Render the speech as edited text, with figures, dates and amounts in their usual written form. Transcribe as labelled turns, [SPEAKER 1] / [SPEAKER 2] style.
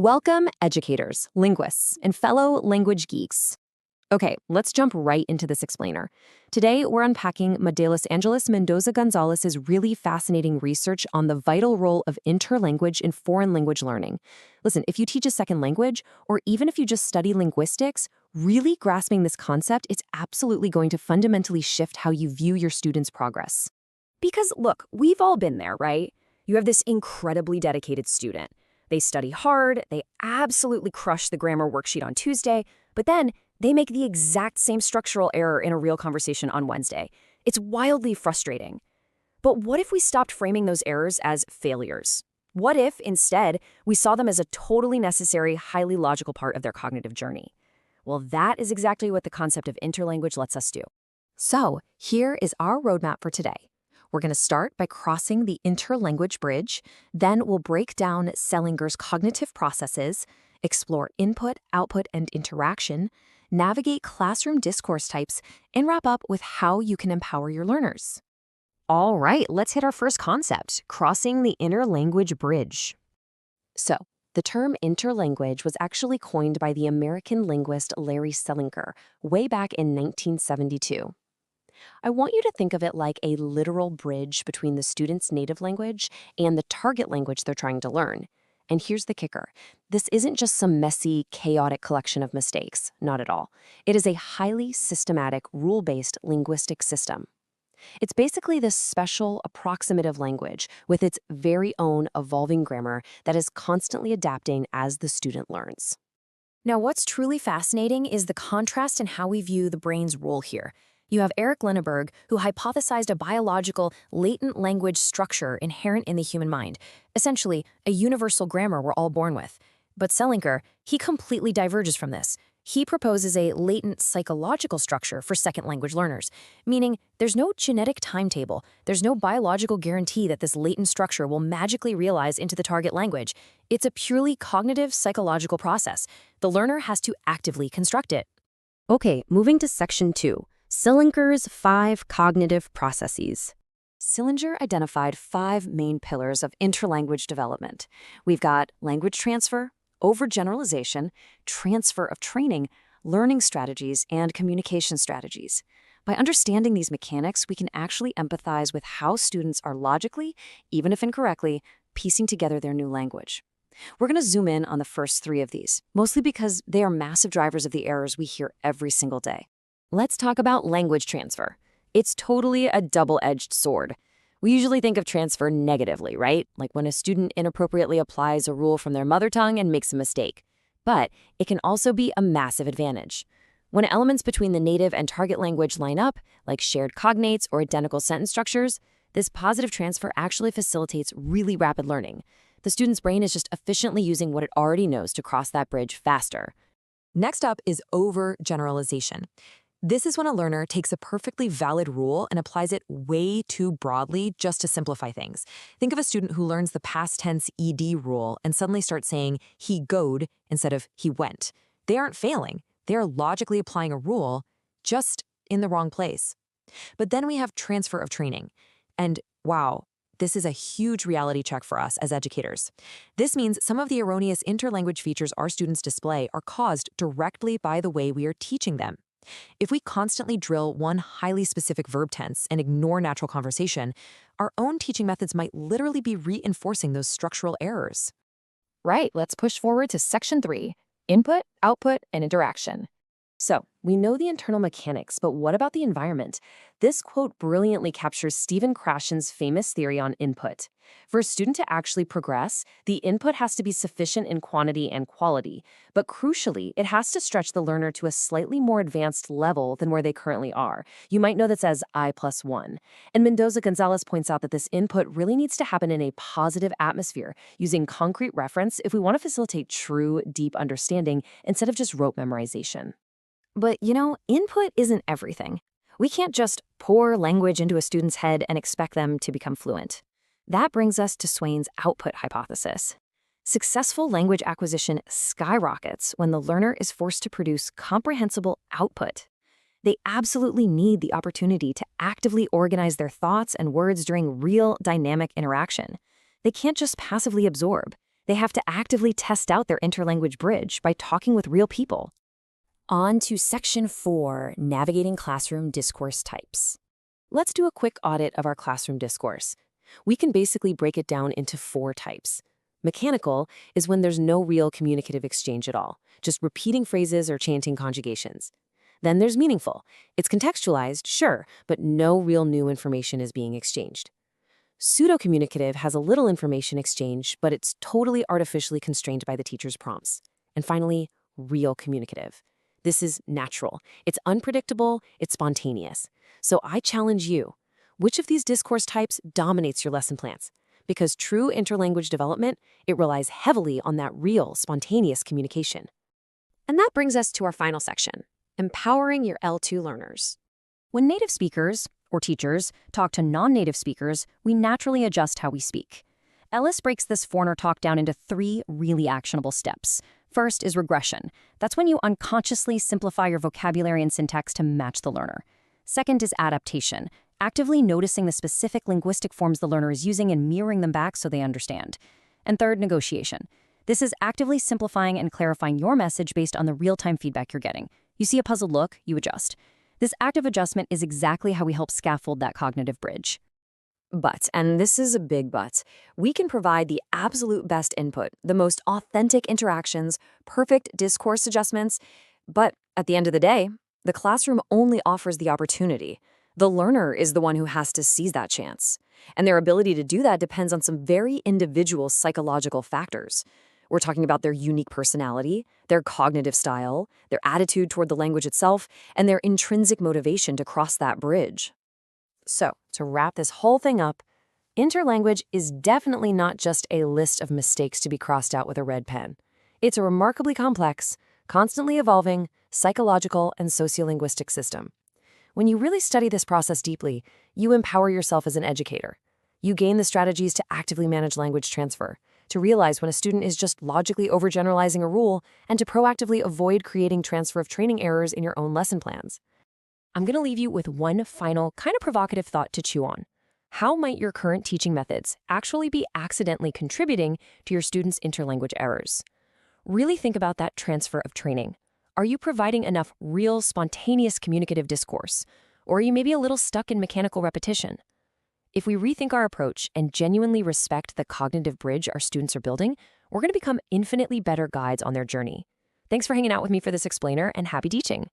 [SPEAKER 1] Welcome, educators, linguists, and fellow language geeks. Okay, let's jump right into this explainer. Today, we're unpacking Angeles Mendoza Gonzalez's really fascinating research on the vital role of interlanguage in foreign language learning. Listen, if you teach a second language, or even if you just study linguistics, really grasping this concept is absolutely going to fundamentally shift how you view your students' progress.
[SPEAKER 2] Because look, we've all been there, right? You have this incredibly dedicated student. They study hard, they absolutely crush the grammar worksheet on Tuesday, but then they make the exact same structural error in a real conversation on Wednesday. It's wildly frustrating. But what if we stopped framing those errors as failures? What if, instead, we saw them as a totally necessary, highly logical part of their cognitive journey? Well, that is exactly what the concept of interlanguage lets us do.
[SPEAKER 1] So, here is our roadmap for today. We're going to start by crossing the interlanguage bridge, then we'll break down Selinger's cognitive processes, explore input, output, and interaction, navigate classroom discourse types, and wrap up with how you can empower your learners. All right, let's hit our first concept, crossing the interlanguage bridge. So, the term interlanguage was actually coined by the American linguist Larry Selinger way back in 1972. I want you to think of it like a literal bridge between the student's native language and the target language they're trying to learn. And here's the kicker. This isn't just some messy, chaotic collection of mistakes. Not at all. It is a highly systematic, rule-based linguistic system. It's basically this special, approximative language with its very own evolving grammar that is constantly adapting as the student learns.
[SPEAKER 2] Now, what's truly fascinating is the contrast in how we view the brain's role here. You have Eric Linneberg, who hypothesized a biological, latent language structure inherent in the human mind, essentially a universal grammar we're all born with. But Selinger, he completely diverges from this. He proposes a latent psychological structure for second language learners, meaning there's no genetic timetable, there's no biological guarantee that this latent structure will magically realize into the target language. It's a purely cognitive psychological process. The learner has to actively construct it.
[SPEAKER 1] Okay, moving to section 2. Selinger's 5 cognitive processes. Selinger identified 5 main pillars of interlanguage development. We've got language transfer, overgeneralization, transfer of training, learning strategies, and communication strategies. By understanding these mechanics, we can actually empathize with how students are logically, even if incorrectly, piecing together their new language. We're going to zoom in on the first 3 of these, mostly because they are massive drivers of the errors we hear every single day. Let's talk about language transfer. It's totally a double-edged sword. We usually think of transfer negatively, right? Like when a student inappropriately applies a rule from their mother tongue and makes a mistake. But it can also be a massive advantage. When elements between the native and target language line up, like shared cognates or identical sentence structures, this positive transfer actually facilitates really rapid learning. The student's brain is just efficiently using what it already knows to cross that bridge faster. Next up is overgeneralization. This is when a learner takes a perfectly valid rule and applies it way too broadly just to simplify things. Think of a student who learns the past tense ed rule and suddenly starts saying he goed instead of he went. They aren't failing. They are logically applying a rule, just in the wrong place. But then we have transfer of training. And wow, this is a huge reality check for us as educators. This means some of the erroneous interlanguage features our students display are caused directly by the way we are teaching them. If we constantly drill one highly specific verb tense and ignore natural conversation, our own teaching methods might literally be reinforcing those structural errors. Right, let's push forward to section 3, input, output, and interaction. So, we know the internal mechanics, but what about the environment? This quote brilliantly captures Stephen Krashen's famous theory on input. For a student to actually progress, the input has to be sufficient in quantity and quality, but crucially, it has to stretch the learner to a slightly more advanced level than where they currently are. You might know this as I+1. And Mendoza Gonzalez points out that this input really needs to happen in a positive atmosphere, using concrete reference if we want to facilitate true, deep understanding instead of just rote memorization. But, input isn't everything. We can't just pour language into a student's head and expect them to become fluent. That brings us to Swain's output hypothesis. Successful language acquisition skyrockets when the learner is forced to produce comprehensible output. They absolutely need the opportunity to actively organize their thoughts and words during real, dynamic interaction. They can't just passively absorb. They have to actively test out their interlanguage bridge by talking with real people.
[SPEAKER 2] On to Section 4, Navigating Classroom Discourse Types.
[SPEAKER 1] Let's do a quick audit of our classroom discourse. We can basically break it down into 4 types. Mechanical is when there's no real communicative exchange at all, just repeating phrases or chanting conjugations. Then there's meaningful. It's contextualized, sure, but no real new information is being exchanged. Pseudo-communicative has a little information exchange, but it's totally artificially constrained by the teacher's prompts. And finally, real communicative. This is natural. It's unpredictable, it's spontaneous. So I challenge you, which of these discourse types dominates your lesson plans? Because true interlanguage development, it relies heavily on that real, spontaneous communication. And that brings us to our final section, empowering your L2 learners.
[SPEAKER 2] When native speakers, or teachers, talk to non-native speakers, we naturally adjust how we speak. Ellis breaks this foreigner talk down into 3 really actionable steps. First is regression. That's when you unconsciously simplify your vocabulary and syntax to match the learner. Second is adaptation, actively noticing the specific linguistic forms the learner is using and mirroring them back so they understand. And third, negotiation. This is actively simplifying and clarifying your message based on the real-time feedback you're getting. You see a puzzled look, you adjust. This active adjustment is exactly how we help scaffold that cognitive bridge.
[SPEAKER 1] But, and this is a big but, we can provide the absolute best input, the most authentic interactions, perfect discourse adjustments, but at the end of the day, the classroom only offers the opportunity. The learner is the one who has to seize that chance. And their ability to do that depends on some very individual psychological factors. We're talking about their unique personality, their cognitive style, their attitude toward the language itself, and their intrinsic motivation to cross that bridge. So, to wrap this whole thing up, interlanguage is definitely not just a list of mistakes to be crossed out with a red pen. It's a remarkably complex, constantly evolving, psychological and sociolinguistic system. When you really study this process deeply, you empower yourself as an educator. You gain the strategies to actively manage language transfer, to realize when a student is just logically overgeneralizing a rule, and to proactively avoid creating transfer of training errors in your own lesson plans. I'm going to leave you with one final, kind of provocative thought to chew on. How might your current teaching methods actually be accidentally contributing to your students' interlanguage errors? Really think about that transfer of training. Are you providing enough real, spontaneous communicative discourse? Or are you maybe a little stuck in mechanical repetition? If we rethink our approach and genuinely respect the cognitive bridge our students are building, we're going to become infinitely better guides on their journey. Thanks for hanging out with me for this explainer, and happy teaching!